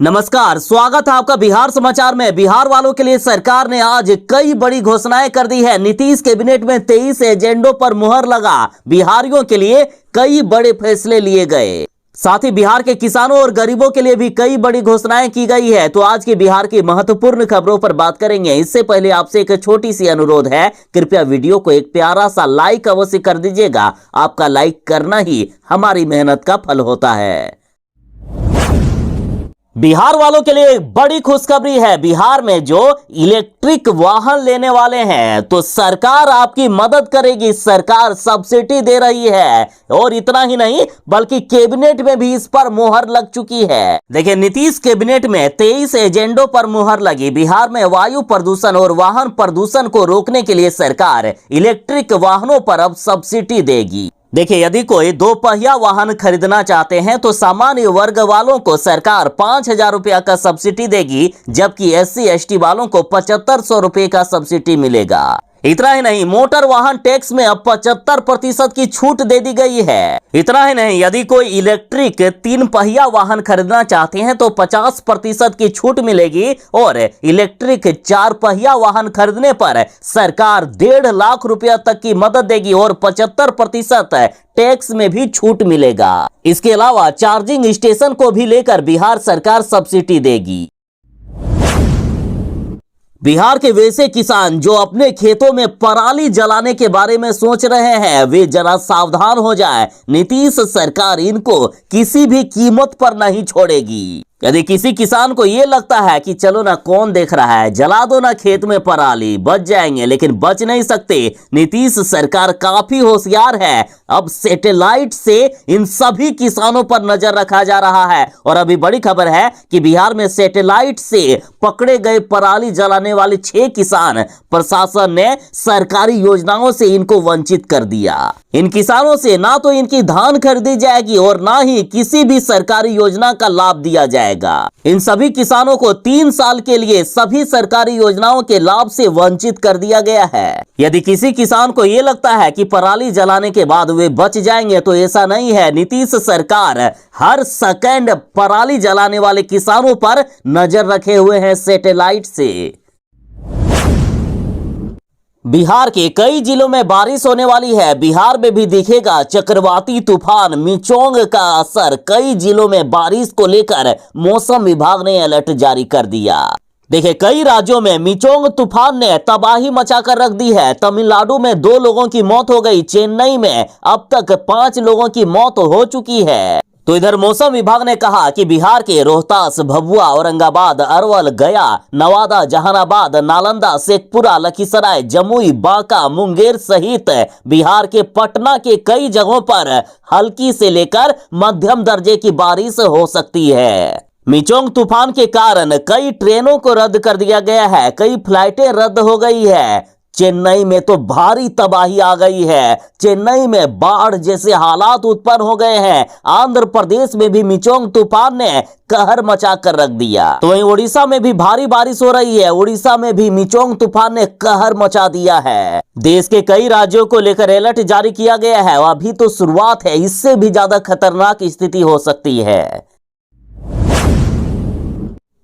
नमस्कार, स्वागत है आपका बिहार समाचार में। बिहार वालों के लिए सरकार ने आज कई बड़ी घोषणाएं कर दी है। नीतीश कैबिनेट में 23 एजेंडों पर मुहर लगा। बिहारियों के लिए कई बड़े फैसले लिए गए। साथ ही बिहार के किसानों और गरीबों के लिए भी कई बड़ी घोषणाएं की गई है। तो आज की बिहार की महत्वपूर्ण खबरों पर बात करेंगे। इससे पहले आपसे एक छोटी सी अनुरोध है, कृपया वीडियो को एक प्यारा सा लाइक अवश्य कर दीजिएगा। आपका लाइक करना ही हमारी मेहनत का फल होता है। बिहार वालों के लिए एक बड़ी खुशखबरी है। बिहार में जो इलेक्ट्रिक वाहन लेने वाले हैं तो सरकार आपकी मदद करेगी। सरकार सब्सिडी दे रही है और इतना ही नहीं बल्कि कैबिनेट में भी इस पर मुहर लग चुकी है। देखिए, नीतीश कैबिनेट में 23 एजेंडों पर मुहर लगी। बिहार में वायु प्रदूषण और वाहन प्रदूषण को रोकने के लिए सरकार इलेक्ट्रिक वाहनों पर अब सब्सिडी देगी। देखिए, यदि कोई 2 पहिया वाहन खरीदना चाहते हैं तो सामान्य वर्ग वालों को सरकार 5,000 रुपया का सब्सिडी देगी, जबकि SC/ST वालों को 7,500 रुपये का सब्सिडी मिलेगा। इतना ही नहीं, मोटर वाहन टैक्स में अब 75% की छूट दे दी गई है। इतना ही नहीं, यदि कोई इलेक्ट्रिक 3 पहिया वाहन खरीदना चाहते हैं तो 50% की छूट मिलेगी और इलेक्ट्रिक 4 पहिया वाहन खरीदने पर सरकार 1.5 लाख रुपया तक की मदद देगी और 75% टैक्स में भी छूट मिलेगा। इसके अलावा चार्जिंग स्टेशन को भी लेकर बिहार सरकार सब्सिडी देगी। बिहार के वैसे किसान जो अपने खेतों में पराली जलाने के बारे में सोच रहे हैं, वे जरा सावधान हो जाएं। नीतीश सरकार इनको किसी भी कीमत पर नहीं छोड़ेगी। यदि किसी किसान को यह लगता है कि चलो ना, कौन देख रहा है, जला दो ना खेत में पराली, बच जाएंगे, लेकिन बच नहीं सकते। नीतीश सरकार काफी होशियार है। अब सैटेलाइट से इन सभी किसानों पर नजर रखा जा रहा है और अभी बड़ी खबर है कि बिहार में सैटेलाइट से पकड़े गए पराली जलाने वाले 6 किसान प्रशासन ने सरकारी योजनाओं से इनको वंचित कर दिया। इन किसानों से ना तो इनकी धान खरीदी जाएगी और ना ही किसी भी सरकारी योजना का लाभ दिया जाएगा। इन सभी किसानों को 3 साल के लिए सभी सरकारी योजनाओं के लाभ से वंचित कर दिया गया है। यदि किसी किसान को यह लगता है कि पराली जलाने के बाद वे बच जाएंगे तो ऐसा नहीं है। नीतीश सरकार हर सेकंड पराली जलाने वाले किसानों पर नजर रखे हुए हैं सैटेलाइट से। बिहार के कई जिलों में बारिश होने वाली है। बिहार में भी दिखेगा चक्रवाती तूफान मिचोंग का असर। कई जिलों में बारिश को लेकर मौसम विभाग ने अलर्ट जारी कर दिया। देखिए, कई राज्यों में मिचोंग तूफान ने तबाही मचाकर रख दी है। तमिलनाडु में 2 लोगों की मौत हो गई। चेन्नई में अब तक 5 लोगों की मौत हो चुकी है। तो इधर मौसम विभाग ने कहा कि बिहार के रोहतास, भभुआ, औरंगाबाद, अरवल, गया, नवादा, जहानाबाद, नालंदा, शेखपुरा, लखीसराय, जमुई, बांका, मुंगेर सहित बिहार के पटना के कई जगहों पर हल्की से लेकर मध्यम दर्जे की बारिश हो सकती है। मिचोंग तूफान के कारण कई ट्रेनों को रद्द कर दिया गया है। कई फ्लाइटें रद्द हो गई है। चेन्नई में तो भारी तबाही आ गई है। चेन्नई में बाढ़ जैसे हालात उत्पन्न हो गए हैं। आंध्र प्रदेश में भी मिचोंग तूफान ने कहर मचा कर रख दिया। तो वहीं उड़ीसा में भी भारी बारिश हो रही है। उड़ीसा में भी मिचोंग तूफान ने कहर मचा दिया है। देश के कई राज्यों को लेकर अलर्ट जारी किया गया है। अभी तो शुरुआत है, इससे भी ज्यादा खतरनाक स्थिति हो सकती है।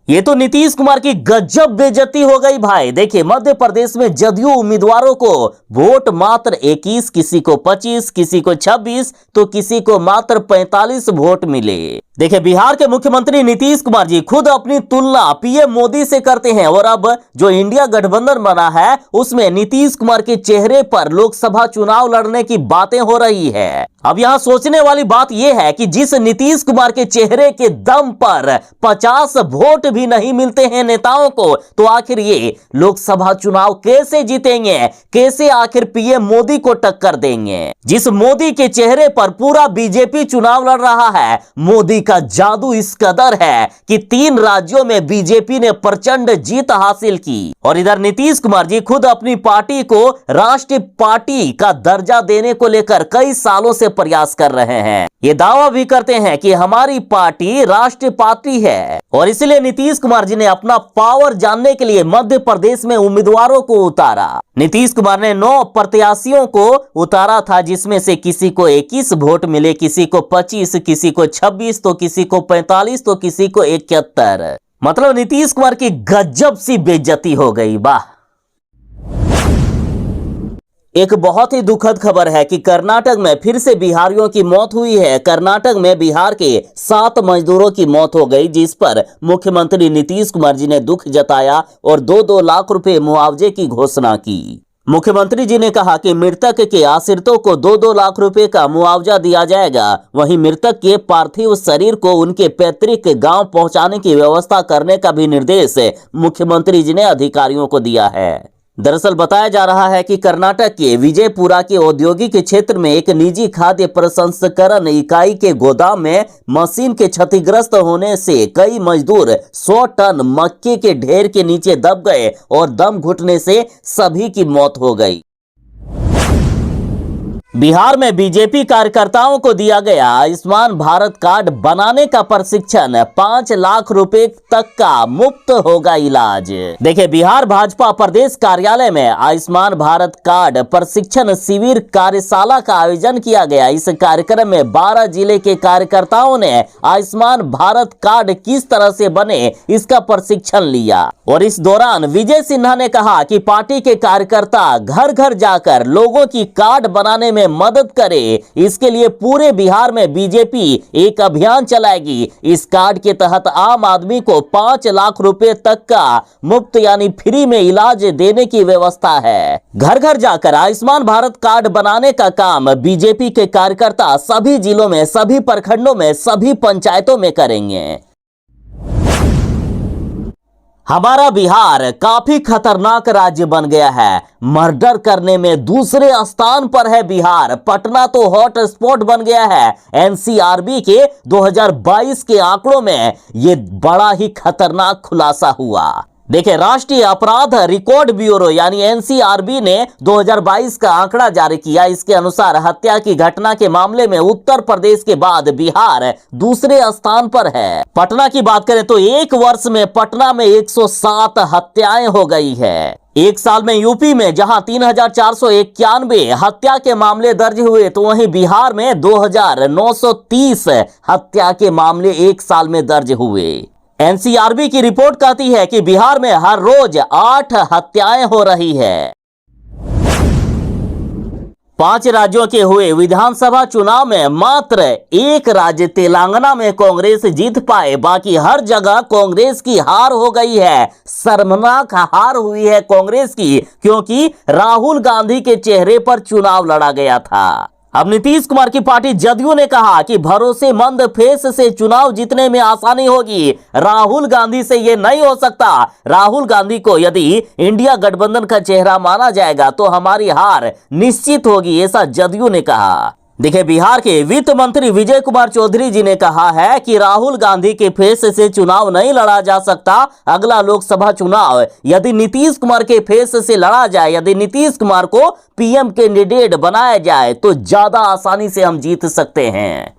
ये तो नीतीश कुमार की गजब बेइज्जती हो गई भाई। देखिए, मध्य प्रदेश में जदयू उम्मीदवारों को वोट मात्र 21, किसी को 25, किसी को 26 तो किसी को मात्र 45 वोट मिले। देखिए, बिहार के मुख्यमंत्री नीतीश कुमार जी खुद अपनी तुलना पीएम मोदी से करते हैं और अब जो इंडिया गठबंधन बना है उसमें नीतीश कुमार के चेहरे पर लोकसभा चुनाव लड़ने की बातें हो रही है। अब यहां सोचने वाली बात यह है कि जिस नीतीश कुमार के चेहरे के दम पर 50 वोट भी नहीं मिलते हैं नेताओं को, तो आखिर ये लोकसभा चुनाव कैसे जीतेंगे? कैसे आखिर पीएम मोदी को टक्कर देंगे? जिस मोदी के चेहरे पर पूरा बीजेपी चुनाव लड़ रहा है, मोदी का जादू इस कदर है कि 3 राज्यों में बीजेपी ने प्रचंड जीत हासिल की। और इधर नीतीश कुमार जी खुद अपनी पार्टी को राष्ट्रीय पार्टी का दर्जा देने को लेकर कई सालों से प्रयास कर रहे हैं। ये दावा भी करते हैं कि हमारी पार्टी राष्ट्रीय पार्टी है और इसलिए नीतीश कुमार जी ने अपना पावर जानने के लिए मध्य प्रदेश में उम्मीदवारों को उतारा। नीतीश कुमार ने 9 प्रत्याशियों को उतारा था, जिसमें से किसी को 21 वोट मिले, किसी को 25, किसी को 26 तो किसी को 45 तो किसी को 71। मतलब नीतीश कुमार की गजब सी बेइज्जती हो गई। वाह। एक बहुत ही दुखद खबर है कि कर्नाटक में फिर से बिहारियों की मौत हुई है। कर्नाटक में बिहार के 7 मजदूरों की मौत हो गई, जिस पर मुख्यमंत्री नीतीश कुमार जी ने दुख जताया और 2-2 लाख रुपए मुआवजे की घोषणा की। मुख्यमंत्री जी ने कहा कि मृतक के आश्रितों को 2-2 लाख रुपए का मुआवजा दिया जाएगा। वहीं मृतक के पार्थिव शरीर को उनके पैतृक गांव पहुंचाने की व्यवस्था करने का भी निर्देश मुख्यमंत्री जी ने अधिकारियों को दिया है। दरअसल बताया जा रहा है कि कर्नाटक के विजयपुरा के औद्योगिक क्षेत्र में एक निजी खाद्य प्रसंस्करण इकाई के गोदाम में मशीन के क्षतिग्रस्त होने से कई मजदूर 100 टन मक्के के ढेर के नीचे दब गए और दम घुटने से सभी की मौत हो गई। बिहार में बीजेपी कार्यकर्ताओं को दिया गया आयुष्मान भारत कार्ड बनाने का प्रशिक्षण। 5 लाख रुपए तक का मुफ्त होगा इलाज। देखिए, बिहार भाजपा प्रदेश कार्यालय में आयुष्मान भारत कार्ड प्रशिक्षण शिविर कार्यशाला का आयोजन किया गया। इस कार्यक्रम में 12 जिले के कार्यकर्ताओं ने आयुष्मान भारत कार्ड किस तरह से बने इसका प्रशिक्षण लिया। और इस दौरान विजय सिन्हा ने कहा कि पार्टी के कार्यकर्ता घर घर जाकर लोगों की कार्ड बनाने में मदद करे। इसके लिए पूरे बिहार में बीजेपी एक अभियान चलाएगी। इस कार्ड के तहत आम आदमी को 5 लाख रुपए तक का मुफ्त यानी फ्री में इलाज देने की व्यवस्था है। घर घर जाकर आयुष्मान भारत कार्ड बनाने का काम बीजेपी के कार्यकर्ता सभी जिलों में, सभी प्रखंडों में, सभी पंचायतों में करेंगे। हमारा बिहार काफी खतरनाक राज्य बन गया है। मर्डर करने में दूसरे स्थान पर है बिहार। पटना तो हॉट स्पॉट बन गया है। एनसीआरबी के 2022 के आंकड़ों में ये बड़ा ही खतरनाक खुलासा हुआ। देखिए, राष्ट्रीय अपराध रिकॉर्ड ब्यूरो यानी एनसीआरबी ने 2022 का आंकड़ा जारी किया। इसके अनुसार हत्या की घटना के मामले में उत्तर प्रदेश के बाद बिहार दूसरे स्थान पर है। पटना की बात करें तो एक वर्ष में पटना में 107 हत्याएं हो गई है। एक साल में यूपी में जहां 3491 हत्या के मामले दर्ज हुए, तो वहीं बिहार में 2930 हत्या के मामले एक साल में दर्ज हुए। एनसीआरबी की रिपोर्ट कहती है कि बिहार में हर रोज 8 हत्याएं हो रही है। 5 राज्यों के हुए विधानसभा चुनाव में मात्र एक राज्य तेलंगाना में कांग्रेस जीत पाए। बाकी हर जगह कांग्रेस की हार हो गई है। शर्मनाक हार हुई है कांग्रेस की, क्योंकि राहुल गांधी के चेहरे पर चुनाव लड़ा गया था। अब नीतीश कुमार की पार्टी जदयू ने कहा कि भरोसेमंद फेस से चुनाव जीतने में आसानी होगी। राहुल गांधी से यह नहीं हो सकता। राहुल गांधी को यदि इंडिया गठबंधन का चेहरा माना जाएगा तो हमारी हार निश्चित होगी, ऐसा जदयू ने कहा। देखिए, बिहार के वित्त मंत्री विजय कुमार चौधरी जी ने कहा है कि राहुल गांधी के फेस से चुनाव नहीं लड़ा जा सकता। अगला लोकसभा चुनाव यदि नीतीश कुमार के फेस से लड़ा जाए, यदि नीतीश कुमार को पीएम कैंडिडेट बनाया जाए तो ज्यादा आसानी से हम जीत सकते हैं।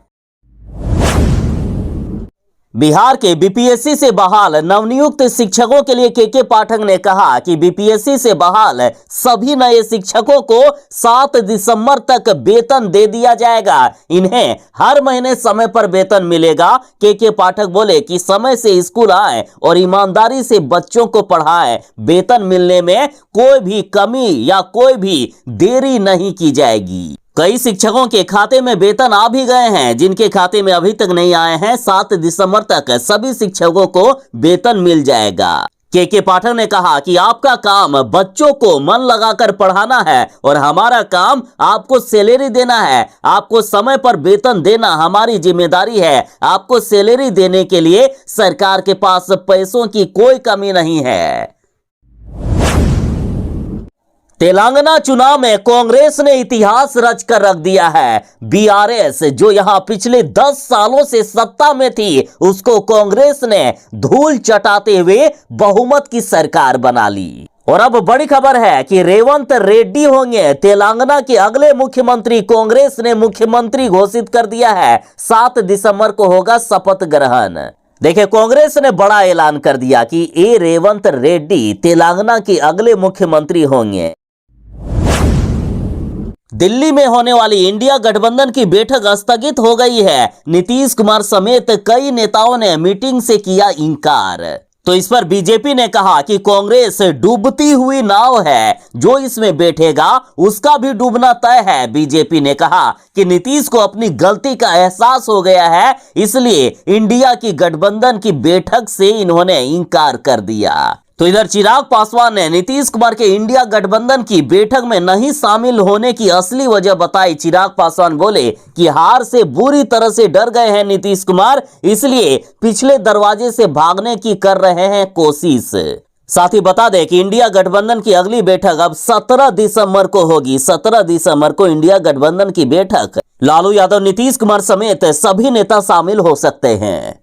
बिहार के बीपीएससी से बहाल नवनियुक्त शिक्षकों के लिए केके पाठक ने कहा कि बीपीएससी से बहाल सभी नए शिक्षकों को 7 दिसंबर तक वेतन दे दिया जाएगा। इन्हें हर महीने समय पर वेतन मिलेगा। केके पाठक बोले कि समय से स्कूल आए और ईमानदारी से बच्चों को पढ़ाएं। वेतन मिलने में कोई भी कमी या कोई भी देरी नहीं की जाएगी। कई शिक्षकों के खाते में वेतन आ भी गए हैं। जिनके खाते में अभी तक नहीं आए हैं, 7 दिसंबर तक सभी शिक्षकों को वेतन मिल जाएगा। केके पाठक ने कहा कि आपका काम बच्चों को मन लगाकर पढ़ाना है और हमारा काम आपको सैलरी देना है। आपको समय पर वेतन देना हमारी जिम्मेदारी है। आपको सैलरी देने के लिए सरकार के पास पैसों की कोई कमी नहीं है। तेलंगाना चुनाव में कांग्रेस ने इतिहास रच कर रख दिया है। बीआरएस जो यहां पिछले 10 सालों से सत्ता में थी, उसको कांग्रेस ने धूल चटाते हुए बहुमत की सरकार बना ली। और अब बड़ी खबर है कि रेवंत रेड्डी होंगे तेलंगाना के अगले मुख्यमंत्री। कांग्रेस ने मुख्यमंत्री घोषित कर दिया है। 7 दिसंबर को होगा शपथ ग्रहण। देखिए, कांग्रेस ने बड़ा ऐलान कर दिया कि ए रेवंत रेड्डी तेलंगाना के अगले मुख्यमंत्री होंगे। दिल्ली में होने वाली इंडिया गठबंधन की बैठक स्थगित हो गई है। नीतीश कुमार समेत कई नेताओं ने मीटिंग से किया इंकार। तो इस पर बीजेपी ने कहा कि कांग्रेस डूबती हुई नाव है, जो इसमें बैठेगा उसका भी डूबना तय है। बीजेपी ने कहा कि नीतीश को अपनी गलती का एहसास हो गया है, इसलिए इंडिया की गठबंधन की बैठक से इन्होंने इंकार कर दिया। तो इधर चिराग पासवान ने नीतीश कुमार के इंडिया गठबंधन की बैठक में नहीं शामिल होने की असली वजह बताई। चिराग पासवान बोले कि हार से बुरी तरह से डर गए हैं नीतीश कुमार, इसलिए पिछले दरवाजे से भागने की कर रहे हैं कोशिश। साथ ही बता दें कि इंडिया गठबंधन की अगली बैठक अब 17 दिसंबर को होगी। 17 दिसंबर को इंडिया गठबंधन की बैठक लालू यादव, नीतीश कुमार समेत सभी नेता शामिल हो सकते हैं।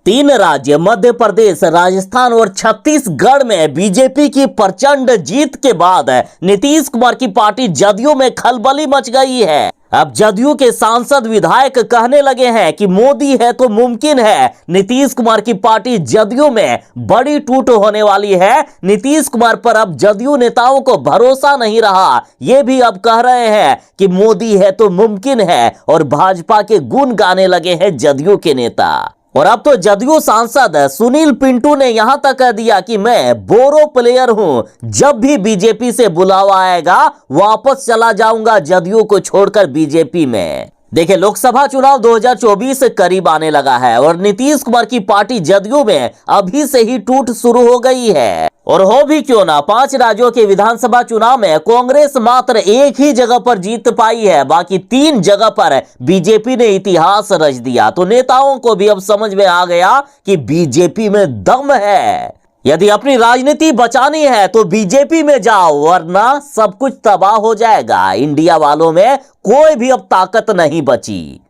3 राज्य मध्य प्रदेश, राजस्थान और छत्तीसगढ़ में बीजेपी की प्रचंड जीत के बाद नीतीश कुमार की पार्टी जदयू में खलबली मच गई है। अब जदयू के सांसद विधायक कहने लगे हैं कि मोदी है तो मुमकिन है। नीतीश कुमार की पार्टी जदयू में बड़ी टूट होने वाली है। नीतीश कुमार पर अब जदयू नेताओं को भरोसा नहीं रहा। ये भी अब कह रहे हैं कि मोदी है तो मुमकिन है और भाजपा के गुण गाने लगे हैं जदयू के नेता। और अब तो जदयू सांसद सुनील पिंटू ने यहां तक कह दिया कि मैं बोरो प्लेयर हूं, जब भी बीजेपी से बुलावा आएगा वापस चला जाऊंगा जदयू को छोड़कर बीजेपी में। देखिए, लोकसभा चुनाव 2024 करीब आने लगा है और नीतीश कुमार की पार्टी जदयू में अभी से ही टूट शुरू हो गई है। और हो भी क्यों ना, 5 राज्यों के विधानसभा चुनाव में कांग्रेस मात्र एक ही जगह पर जीत पाई है, बाकी 3 जगह पर बीजेपी ने इतिहास रच दिया। तो नेताओं को भी अब समझ में आ गया कि बीजेपी में दम है। यदि अपनी राजनीति बचानी है तो बीजेपी में जाओ, वरना सब कुछ तबाह हो जाएगा। इंडिया वालों में कोई भी अब ताकत नहीं बची।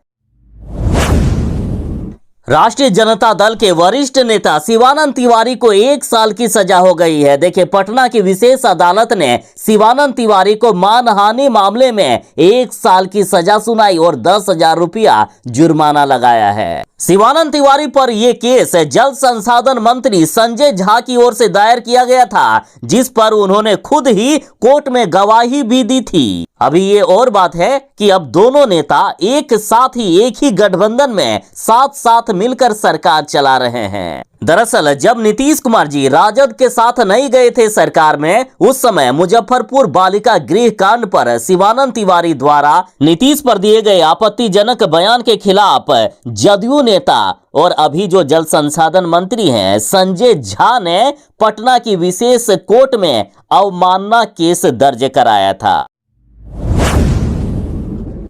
राष्ट्रीय जनता दल के वरिष्ठ नेता शिवानंद तिवारी को 1 साल की सजा हो गई है। देखिए, पटना की विशेष अदालत ने शिवानंद तिवारी को मानहानि मामले में 1 साल की सजा सुनाई और 10,000 रुपया जुर्माना लगाया है। शिवानंद तिवारी पर यह केस जल संसाधन मंत्री संजय झा की ओर से दायर किया गया था, जिस पर उन्होंने खुद ही कोर्ट में गवाही भी दी थी। अभी ये और बात है कि अब दोनों नेता एक साथ ही एक ही गठबंधन में साथ साथ मिलकर सरकार चला रहे हैं। दरअसल जब नीतीश कुमार जी राजद के साथ नहीं गए थे सरकार में, उस समय मुजफ्फरपुर बालिका गृह कांड पर शिवानंद तिवारी द्वारा नीतीश पर दिए गए आपत्तिजनक बयान के खिलाफ जदयू नेता और अभी जो जल संसाधन मंत्री हैं संजय झा ने पटना की विशेष कोर्ट में अवमानना केस दर्ज कराया था।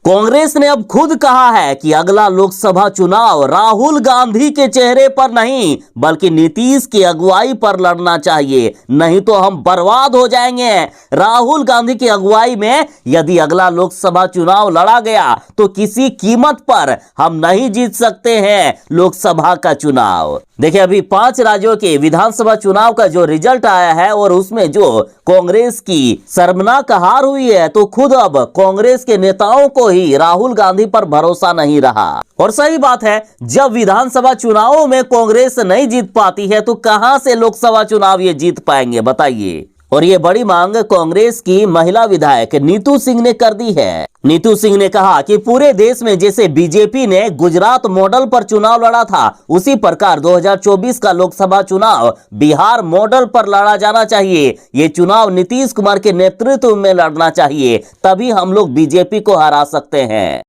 कांग्रेस ने अब खुद कहा है कि अगला लोकसभा चुनाव राहुल गांधी के चेहरे पर नहीं बल्कि नीतीश की अगुवाई पर लड़ना चाहिए, नहीं तो हम बर्बाद हो जाएंगे। राहुल गांधी की अगुवाई में यदि अगला लोकसभा चुनाव लड़ा गया तो किसी कीमत पर हम नहीं जीत सकते हैं लोकसभा का चुनाव। देखिए, अभी 5 राज्यों के विधानसभा चुनाव का जो रिजल्ट आया है और उसमें जो कांग्रेस की शर्मनाक हार हुई है, तो खुद अब कांग्रेस के नेताओं को ही राहुल गांधी पर भरोसा नहीं रहा। और सही बात है, जब विधानसभा चुनावों में कांग्रेस नहीं जीत पाती है तो कहां से लोकसभा चुनाव ये जीत पाएंगे, बताइए। और ये बड़ी मांग कांग्रेस की महिला विधायक नीतू सिंह ने कर दी है। नीतू सिंह ने कहा कि पूरे देश में जैसे बीजेपी ने गुजरात मॉडल पर चुनाव लड़ा था, उसी प्रकार 2024 का लोकसभा चुनाव बिहार मॉडल पर लड़ा जाना चाहिए। ये चुनाव नीतीश कुमार के नेतृत्व में लड़ना चाहिए, तभी हम लोग बीजेपी को हरा सकते हैं।